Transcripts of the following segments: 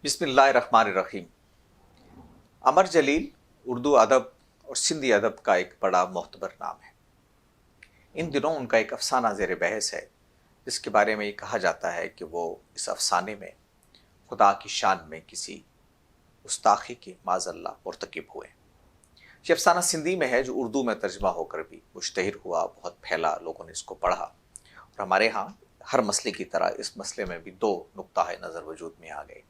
बिस्मिल्लाहिर्रहमानिर्रहीम। अमर जलील उर्दू अदब और सिंधी अदब का एक बड़ा मोहतबर नाम है। इन दिनों उनका एक अफसाना ज़ेर बहस है, जिसके बारे में ये कहा जाता है कि वो इस अफसाने में खुदा की शान में किसी गुस्ताखी की माज़अल्लाह मुर्तकिब हुए। ये अफसाना सिंधी में है, जो उर्दू में तर्जमा होकर भी मुश्तहिर हुआ, बहुत फैला, लोगों ने इसको पढ़ा। और हमारे यहाँ हर मसले की तरह इस मसले में भी दो नुक्ता नज़र वजूद में आ गए।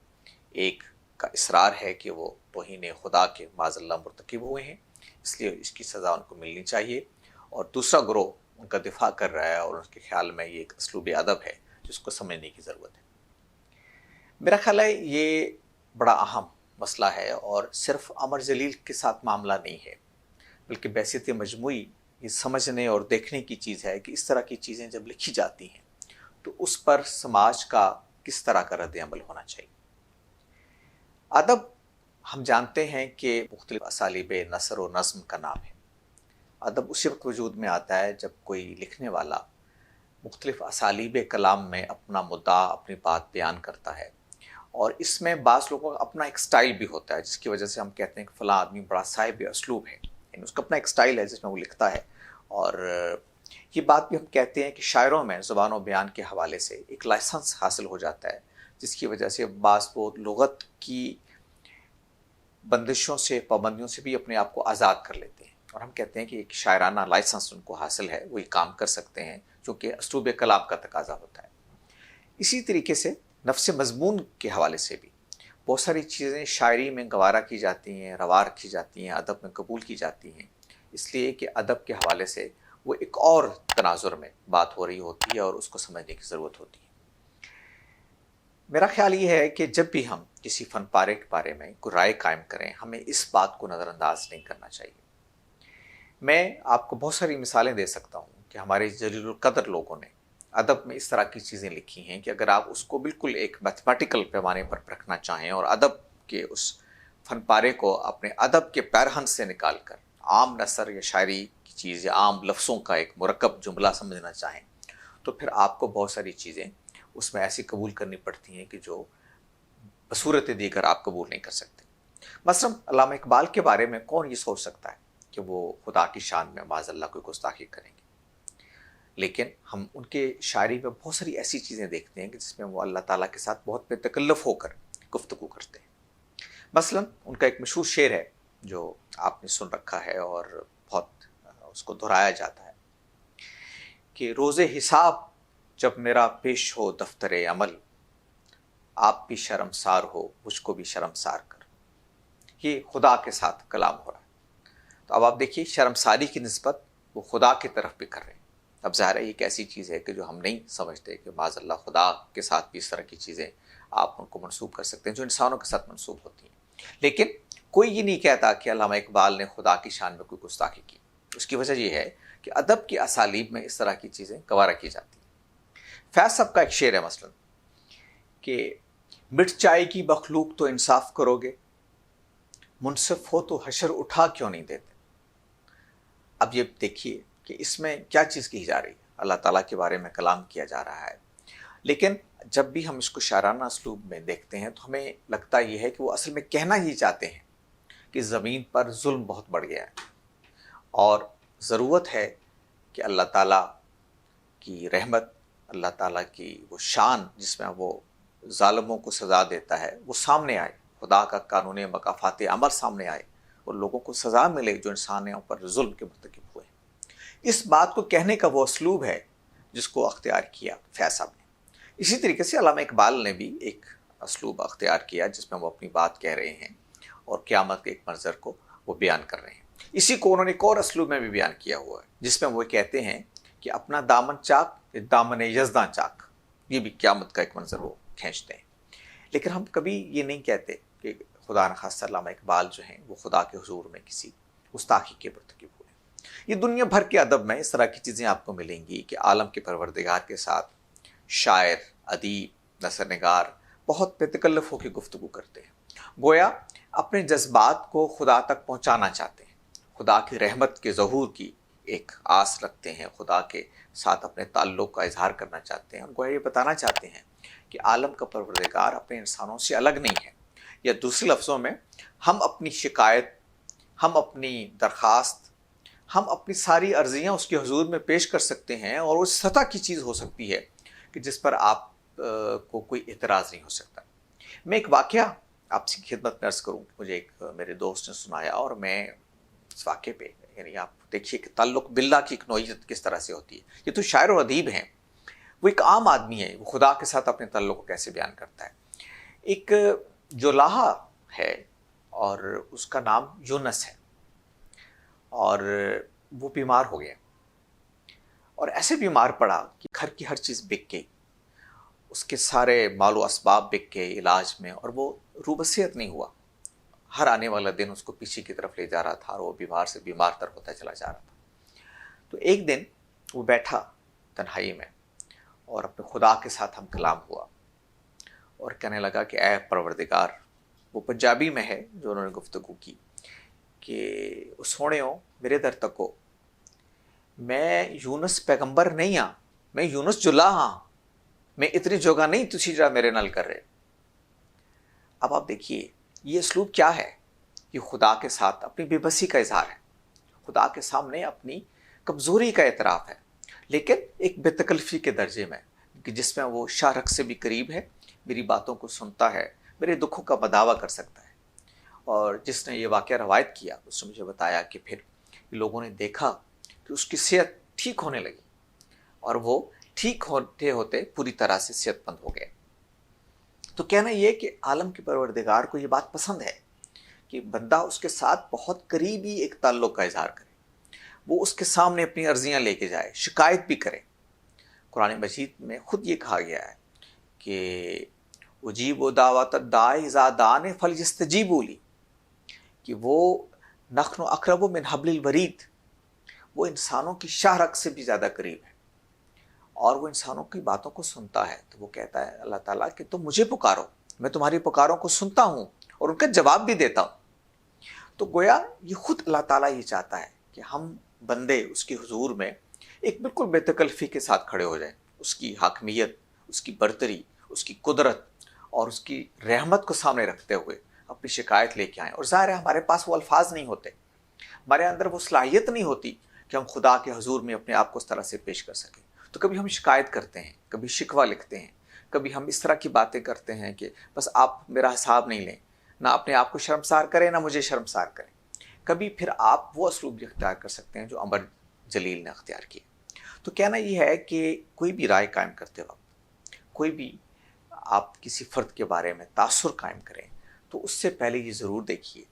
एक का इसरार है कि वो तौहीन खुदा के माज़अल्लाह मुर्तकिब हुए हैं, इसलिए इसकी सज़ा उनको मिलनी चाहिए। और दूसरा ग्रोह उनका दिफा कर रहा है और उनके ख्याल में ये एक असलूब अदब है जिसको समझने की ज़रूरत है। मेरा ख्याल है ये बड़ा अहम मसला है और सिर्फ अमर जलील के साथ मामला नहीं है, बल्कि बहसियत मजमूई ये समझने और देखने की चीज़ है कि इस तरह की चीज़ें जब लिखी जाती हैं तो उस पर समाज का किस तरह का रद्द अमल होना चाहिए। अदब हम जानते हैं कि मुख्तलिफ असालिब नसर व नज़्म का नाम है। अदब उसी वक्त वजूद में आता है जब कोई लिखने वाला मुख्तलिफ असालिब कलाम में अपना मुद्दा, अपनी बात बयान करता है। और इसमें बाज़ लोगों का अपना एक स्टाइल भी होता है, जिसकी वजह से हम कहते हैं कि फ़लाँ आदमी बड़ा साहिब असलूब है, यानी उसका अपना एक स्टाइल है जिसमें वो लिखता है। और ये बात भी हम कहते हैं कि शायरों में ज़ुबान व बयान के हवाले से एक लाइसेंस हासिल हो जाता है, जिसकी वजह से बाज़ वो लुग़त की बंदिशों से, पाबंदियों से भी अपने आप को आज़ाद कर लेते हैं। और हम कहते हैं कि एक शायराना लाइसेंस उनको हासिल है, वो ये काम कर सकते हैं, चूँकि असलूब कलाम का तकाज़ा होता है। इसी तरीके से नफ्स मज़मून के हवाले से भी बहुत सारी चीज़ें शायरी में गवारा की जाती हैं, रवा रखी जाती हैं, अदब में कबूल की जाती हैं, इसलिए कि अदब के हवाले से वो एक और तनाजुर में बात हो रही होती है और उसको समझने की ज़रूरत होती है। मेरा ख्याल ये है कि जब भी हम किसी फ़न पारे के बारे में कोई राय कायम करें, हमें इस बात को नज़रअंदाज नहीं करना चाहिए। मैं आपको बहुत सारी मिसालें दे सकता हूँ कि हमारे जलीलुल क़द्र लोगों ने अदब में इस तरह की चीज़ें लिखी हैं कि अगर आप उसको बिल्कुल एक मैथमेटिकल पैमाने पर रखना चाहें और अदब के उस फ़न पारे को अपने अदब के पैरहन से निकाल कर आम नसर या शायरी की चीज़ या आम लफ्ज़ों का एक मुरक्कब जुमला समझना चाहें, तो फिर आपको बहुत सारी चीज़ें उसमें ऐसी कबूल करनी पड़ती हैं कि जो बसूरत दीगर आप कबूल नहीं कर सकते। मसलन अल्लामा इकबाल के बारे में कौन ये सोच सकता है कि वो खुदा की शान में माज़अल्लाह कोई गुस्ताखी करेंगे, लेकिन हम उनके शायरी में बहुत सारी ऐसी चीज़ें देखते हैं कि जिसमें वो अल्लाह ताला के साथ बहुत बेतकल्लुफ़ होकर गुफ्तगू करते हैं। मसलन उनका एक मशहूर शेर है जो आपने सुन रखा है और बहुत उसको दोहराया जाता है कि रोज़े हिसाब जब मेरा पेश हो दफ्तरे अमल, आप भी शर्मसार हो मुझको भी शर्मसार कर। ये खुदा के साथ कलाम हो रहा है। तो अब आप देखिए, शर्मसारी की निस्बत वो खुदा की तरफ भी कर रहे हैं। अब ज़ाहिर है ये एक ऐसी चीज़ है कि जो हम नहीं समझते कि माज़अल्लाह खुदा के साथ भी इस तरह की चीज़ें आप उनको मनसूब कर सकते हैं जो इंसानों के साथ मनसूब होती हैं। लेकिन कोई ये नहीं कहता कि अल्लामा इकबाल ने खुदा की शान में कोई गुस्ताखी की। उसकी वजह ये है कि अदब की असालीब में इस तरह की चीज़ें गवारा की जाती हैं। फैज़ साहब का एक शेर है मसलन कि मिट जाएगी मखलूक तो इंसाफ करोगे, मुनसिफ हो तो हशर उठा क्यों नहीं देते। अब ये देखिए कि इसमें क्या चीज़ की जा रही है। अल्लाह ताला के बारे में कलाम किया जा रहा है, लेकिन जब भी हम इसको शायराना असलूब में देखते हैं तो हमें लगता ये है कि वो असल में कहना ही चाहते हैं कि ज़मीन पर जुल्म बहुत बढ़ गया है और ज़रूरत है कि अल्लाह ताला की रहमत, अल्लाह ताला की वो शान जिसमें वो ज़ालिमों को सज़ा देता है, वो सामने आए, खुदा का कानून मकाफ़ात अमल सामने आए और लोगों को सज़ा मिले जो इंसानों पर जुल्म के मुर्तकिब हुए। इस बात को कहने का वो असलूब है जिसको अख्तियार किया फैज़ साहब ने। इसी तरीके से अल्लामा इकबाल ने भी एक असलूब अख्तियार किया जिसमें वो अपनी बात कह रहे हैं और क़यामत के एक मंज़र को वो बयान कर रहे हैं। इसी को उन्होंने एक और असलूब में भी बयान किया हुआ है जिसमें वो कहते हैं कि अपना दामन चाक दामन यज़दां चाक, ये भी क़यामत का एक मंज़र वो खींचते हैं। लेकिन हम कभी ये नहीं कहते कि खुदा न खास्ता अल्लामा इकबाल जो हैं वो खुदा के हुजूर में किसी गुस्ताखी के मुर्तकिब हुए। ये दुनिया भर के अदब में इस तरह की चीज़ें आपको मिलेंगी कि आलम के परवरदिगार के साथ शायर, अदीब, नसरनिगार बहुत बेतकल्लुफ़ होकर गुफ्तगू करते हैं, गोया अपने जज्बात को खुदा तक पहुँचाना चाहते हैं, खुदा की रहमत के ज़हूर की एक आस रखते हैं, खुदा के साथ अपने ताल्लुक़ का इजहार करना चाहते हैं और गोया ये बताना चाहते हैं कि आलम का परवरदिगार अपने इंसानों से अलग नहीं है, یا دوسرے لفظوں میں ہم اپنی شکایت، ہم اپنی درخواست، ہم اپنی ساری عرضیاں اس کے حضور میں پیش کر سکتے ہیں، اور اس سطح کی چیز ہو سکتی ہے کہ جس پر آپ کو کوئی اعتراض نہیں ہو سکتا۔ میں ایک واقعہ آپ کی خدمت میں عرض کروں، مجھے ایک میرے دوست نے سنایا، اور میں اس واقعے پہ، یعنی آپ دیکھیے کہ تعلق باللہ کی ایک نوعیت کس طرح سے ہوتی ہے۔ یہ تو شاعر و ادیب ہیں، وہ ایک عام آدمی ہے، وہ خدا کے ساتھ اپنے تعلق کو کیسے بیان کرتا ہے۔ ایک جولاہا ہے اور اس کا نام یونس ہے، اور وہ بیمار ہو گیا، اور ایسے بیمار پڑا کہ گھر کی ہر چیز بک گئی، اس کے سارے مال و اسباب بک گئے علاج میں، اور وہ روبصیت نہیں ہوا۔ ہر آنے والا دن اس کو پیچھے کی طرف لے جا رہا تھا، اور وہ بیمار سے بیمار تر ہوتا چلا جا رہا تھا۔ تو ایک دن وہ بیٹھا تنہائی میں، اور اپنے خدا کے ساتھ ہم کلام ہوا، اور کہنے لگا کہ اے پروردگار، وہ پنجابی میں ہے جو انہوں نے گفتگو کی، کہ سونے ہو میرے در تکو، میں یونس پیغمبر نہیں ہاں، میں یونس جلا ہاں، میں اتنی جگہ نہیں تسی جا میرے نال کر رہے۔ اب آپ دیکھیے یہ اسلوب کیا ہے، یہ خدا کے ساتھ اپنی بے بسی کا اظہار ہے، خدا کے سامنے اپنی کمزوری کا اعتراف ہے، لیکن ایک بے تکلفی کے درجے میں، کہ جس میں وہ شارک سے بھی قریب ہے، میری باتوں کو سنتا ہے، میرے دکھوں کا بداوا کر سکتا ہے۔ اور جس نے یہ واقعہ روایت کیا اس نے مجھے بتایا کہ پھر لوگوں نے دیکھا کہ اس کی صحت ٹھیک ہونے لگی، اور وہ ٹھیک ہوتے ہوتے پوری طرح سے صحت مند ہو گئے۔ تو کہنا یہ کہ عالم کے پروردگار کو یہ بات پسند ہے کہ بندہ اس کے ساتھ بہت قریبی ایک تعلق کا اظہار کرے، وہ اس کے سامنے اپنی عرضیاں لے کے جائے، شکایت بھی کرے۔ قرآن مجید میں خود یہ کہا گیا ہے کہ اجیب دعوت الداع اذا دعان فلیستجیبوا لی، کہ وہ نحن اقرب من حبل الورید، وہ انسانوں کی شاہ رگ سے بھی زیادہ قریب ہے، اور وہ انسانوں کی باتوں کو سنتا ہے۔ تو وہ کہتا ہے اللہ تعالیٰ کہ تم مجھے پکارو، میں تمہاری پکاروں کو سنتا ہوں اور ان کا جواب بھی دیتا ہوں۔ تو گویا یہ خود اللہ تعالیٰ یہ چاہتا ہے کہ ہم بندے اس کے حضور میں ایک بالکل بے تکلفی کے ساتھ کھڑے ہو جائیں، اس کی حاکمیت، اس کی برتری، اس کی قدرت اور اس کی رحمت کو سامنے رکھتے ہوئے اپنی شکایت لے کے آئیں۔ اور ظاہر ہے ہمارے پاس وہ الفاظ نہیں ہوتے، ہمارے اندر وہ صلاحیت نہیں ہوتی کہ ہم خدا کے حضور میں اپنے آپ کو اس طرح سے پیش کر سکیں۔ تو کبھی ہم شکایت کرتے ہیں، کبھی شکوہ لکھتے ہیں، کبھی ہم اس طرح کی باتیں کرتے ہیں کہ بس آپ میرا حساب نہیں لیں، نہ اپنے آپ کو شرمسار کریں نہ مجھے شرمسار کریں۔ کبھی پھر آپ وہ اسلوب بھی اختیار کر سکتے ہیں جو عمر جلیل نے اختیار کیا۔ تو کہنا یہ ہے کہ کوئی بھی رائے قائم کرتے وقت، کوئی بھی آپ کسی فرد کے بارے میں تاثر قائم کریں، تو اس سے پہلے یہ ضرور دیکھیے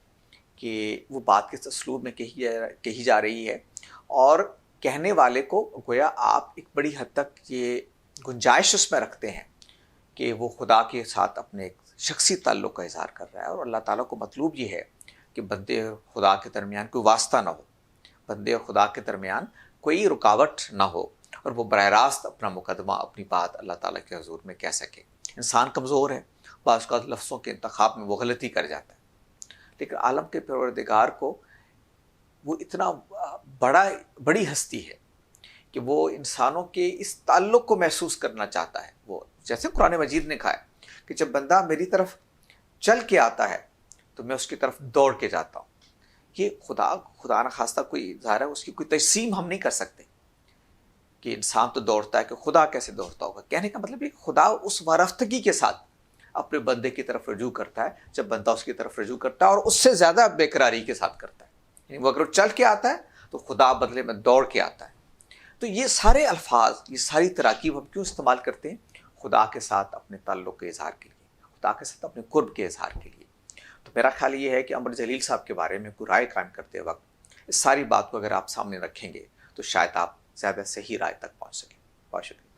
کہ وہ بات کس اسلوب میں کہی جا رہی ہے، اور کہنے والے کو گویا آپ ایک بڑی حد تک یہ گنجائش اس میں رکھتے ہیں کہ وہ خدا کے ساتھ اپنے ایک شخصی تعلق کا اظہار کر رہا ہے، اور اللہ تعالیٰ کو مطلوب یہ ہے کہ بندے اور خدا کے درمیان کوئی واسطہ نہ ہو، بندے اور خدا کے درمیان کوئی رکاوٹ نہ ہو، اور وہ براہ راست اپنا مقدمہ، اپنی بات اللہ تعالیٰ کے حضور میں کہہ سکے۔ انسان کمزور ہے، بعض اوقات لفظوں کے انتخاب میں وہ غلطی کر جاتا ہے، لیکن عالم کے پروردگار کو وہ اتنا بڑی ہستی ہے کہ وہ انسانوں کے اس تعلق کو محسوس کرنا چاہتا ہے۔ وہ جیسے قرآن مجید نے کہا ہے کہ جب بندہ میری طرف چل کے آتا ہے تو میں اس کی طرف دوڑ کے جاتا ہوں۔ یہ خدا نہ خواستہ کوئی ظاہر ہے اس کی کوئی تجسیم ہم نہیں کر سکتے کہ انسان تو دوڑتا ہے، کہ خدا کیسے دوڑتا ہوگا۔ کہنے کا مطلب یہ خدا اس وارفتگی کے ساتھ اپنے بندے کی طرف رجوع کرتا ہے جب بندہ اس کی طرف رجوع کرتا ہے، اور اس سے زیادہ بے قراری کے ساتھ کرتا ہے۔ یعنی وہ اگر چل کے آتا ہے تو خدا بدلے میں دوڑ کے آتا ہے۔ تو یہ سارے الفاظ، یہ ساری تراکیب ہم کیوں استعمال کرتے ہیں؟ خدا کے ساتھ اپنے تعلق کے اظہار کے لیے، خدا کے ساتھ اپنے قرب کے اظہار کے لیے۔ تو میرا خیال یہ ہے کہ عمر جلیل صاحب کے بارے میں کوئی رائے قائم کرتے وقت اس ساری بات کو اگر آپ سامنے رکھیں گے تو شاید آپ زیادہ صحیح رائے تک پہنچ سکیں۔ بہت شکریہ۔